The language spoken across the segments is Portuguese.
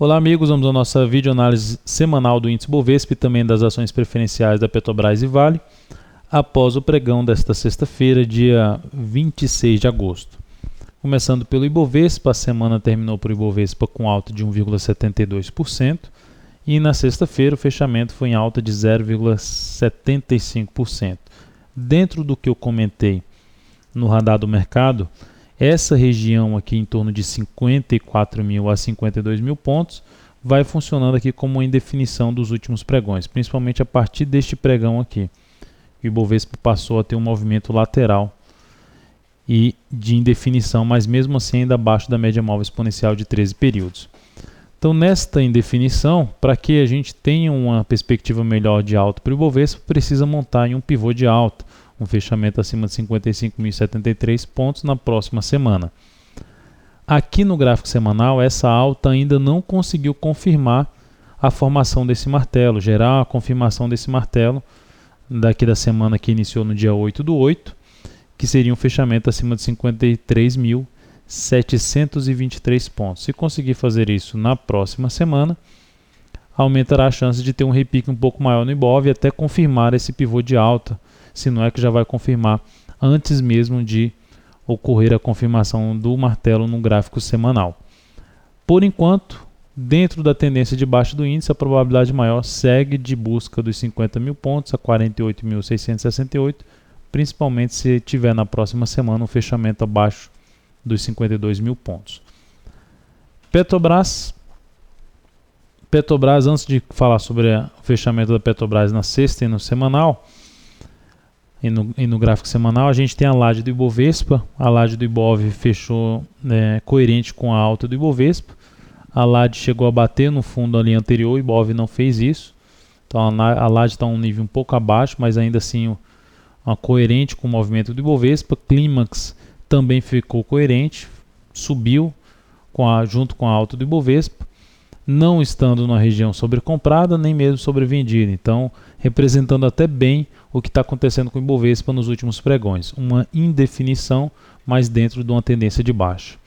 Olá amigos, vamos à nossa videoanálise semanal do índice Bovespa e também das ações preferenciais da Petrobras e Vale, após o pregão desta sexta-feira, dia 26 de agosto. Começando pelo Ibovespa, a semana terminou por Ibovespa com alta de 1,72% e na sexta-feira o fechamento foi em alta de 0,75%. Dentro do que eu comentei no radar do mercado, essa região aqui em torno de 54 mil a 52 mil pontos vai funcionando aqui como uma indefinição dos últimos pregões, principalmente a partir deste pregão aqui. O Ibovespa passou a ter um movimento lateral e de indefinição, mas mesmo assim ainda abaixo da média móvel exponencial de 13 períodos. Então, nesta indefinição, para que a gente tenha uma perspectiva melhor de alta para o Ibovespa, precisa montar em um pivô de alta, um fechamento acima de 55.073 pontos na próxima semana. Aqui no gráfico semanal, essa alta ainda não conseguiu confirmar a formação desse martelo, gerar a confirmação desse martelo daqui da semana que iniciou no dia 8/8, que seria um fechamento acima de 53.723 pontos. Se conseguir fazer isso na próxima semana, aumentará a chance de ter um repique um pouco maior no Ibov e até confirmar esse pivô de alta, se não é que já vai confirmar antes mesmo de ocorrer a confirmação do martelo no gráfico semanal. Por enquanto, dentro da tendência de baixa do índice, a probabilidade maior segue de busca dos 50 mil pontos a 48.668, principalmente se tiver na próxima semana um fechamento abaixo dos 52 mil pontos. Petrobras, antes de falar sobre o fechamento da Petrobras na sexta e no semanal, e no gráfico semanal, a gente tem a laje do Ibovespa. A laje do Ibov fechou coerente com a alta do Ibovespa. A laje chegou a bater no fundo ali anterior, o Ibov não fez isso. Então a laje está um nível um pouco abaixo, mas ainda assim coerente com o movimento do Ibovespa. Clímax também ficou coerente, subiu junto com a alta do Ibovespa, não estando na região sobrecomprada nem mesmo sobrevendida. Então, representando até bem o que está acontecendo com o Ibovespa nos últimos pregões. Uma indefinição, mas dentro de uma tendência de baixa.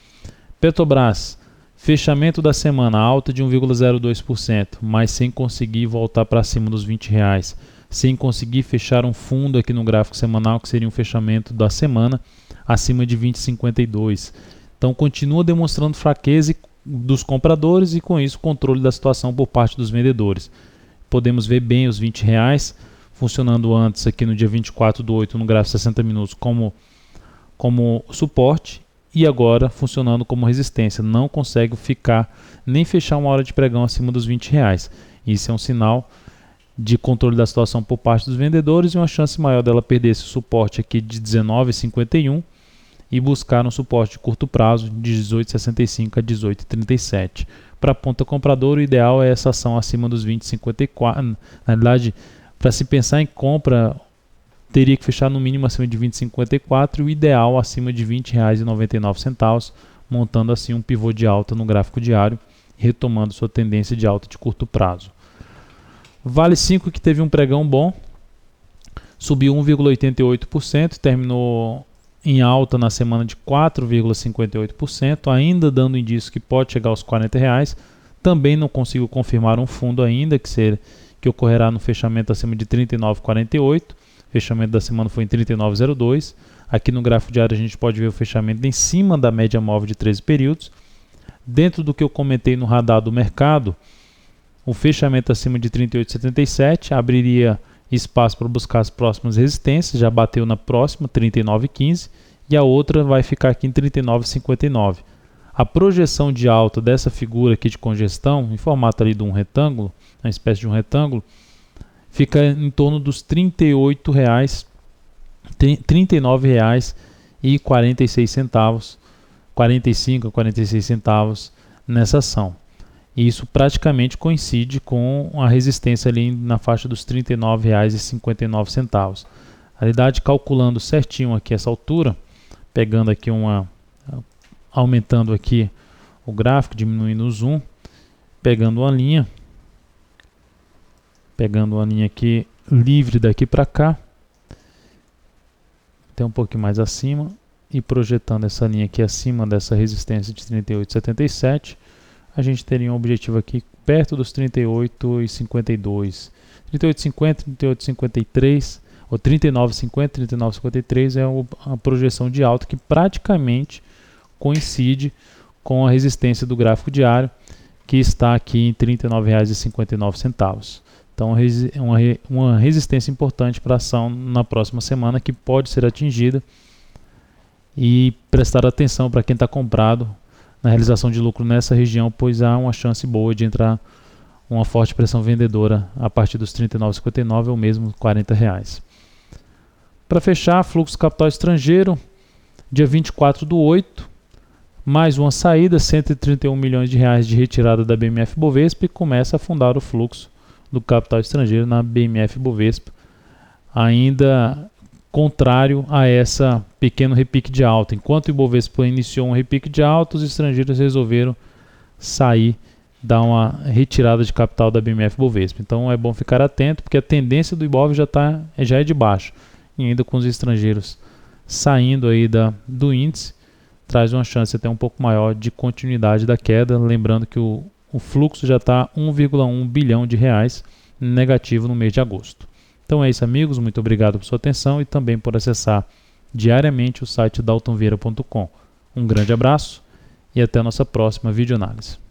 Petrobras, fechamento da semana, alta de 1,02%, mas sem conseguir voltar para cima dos R$20, sem conseguir fechar um fundo aqui no gráfico semanal, que seria um fechamento da semana, acima de 20,52. Então, continua demonstrando fraqueza dos compradores e, com isso, controle da situação por parte dos vendedores. Podemos ver bem os R$20 funcionando antes aqui no dia 24/8 no gráfico 60 minutos como suporte e agora funcionando como resistência. Não consegue ficar nem fechar uma hora de pregão acima dos R$20. Isso é um sinal de controle da situação por parte dos vendedores e uma chance maior dela perder esse suporte aqui de 19,51 e buscar um suporte de curto prazo de 18,65 a 18,37. Para a ponta compradora, o ideal é essa ação acima dos 20,54. Na realidade, para se pensar em compra, teria que fechar no mínimo acima de 20,54 e o ideal acima de R$20,99, montando assim um pivô de alta no gráfico diário, retomando sua tendência de alta de curto prazo. Vale 5, que teve um pregão bom, subiu 1,88%, terminou em alta na semana de 4,58%, ainda dando indício que pode chegar aos R$40. Também não consigo confirmar um fundo ainda, que ocorrerá no fechamento acima de 39,48. O fechamento da semana foi em 39,02. Aqui no gráfico diário a gente pode ver o fechamento em cima da média móvel de 13 períodos. Dentro do que eu comentei no radar do mercado, o fechamento acima de 38,77 abriria espaço para buscar as próximas resistências, já bateu na próxima, 39,15, e a outra vai ficar aqui em 39,59. A projeção de alta dessa figura aqui de congestão, em formato ali de um retângulo, uma espécie de um retângulo, fica em torno dos R$39,46, 45 a 46 centavos nessa ação. E isso praticamente coincide com a resistência ali na faixa dos R$39,59. Na realidade, calculando certinho aqui essa altura, pegando aqui aumentando aqui o gráfico, diminuindo o zoom, pegando uma linha aqui livre daqui para cá, até um pouquinho mais acima, e projetando essa linha aqui acima dessa resistência de 38,77, a gente teria um objetivo aqui perto dos 38,52. 38,50, 38,53 ou 39,50, 39,53 é a projeção de alta que praticamente coincide com a resistência do gráfico diário, que está aqui em R$ 39,59. Então, uma resistência importante para a ação na próxima semana, que pode ser atingida, e prestar atenção para quem está comprado na realização de lucro nessa região, pois há uma chance boa de entrar uma forte pressão vendedora a partir dos R$ 39,59 ou mesmo R$ 40. Para fechar, fluxo capital estrangeiro, dia 24/8, mais uma saída, R$ 131 milhões de retirada da BMF Bovespa, e começa a afundar o fluxo do capital estrangeiro na BMF Bovespa, ainda contrário a essa pequeno repique de alta. Enquanto o Ibovespa iniciou um repique de alta, os estrangeiros resolveram sair, dar uma retirada de capital da BMF Bovespa. Então é bom ficar atento, porque a tendência do Ibov já é de baixo, e ainda com os estrangeiros saindo aí do índice, traz uma chance até um pouco maior de continuidade da queda. Lembrando que o fluxo já está 1,1 bilhão de reais negativo no mês de agosto. Então é isso, amigos, muito obrigado por sua atenção e também por acessar diariamente o site daltonvieira.com. Um grande abraço e até a nossa próxima videoanálise.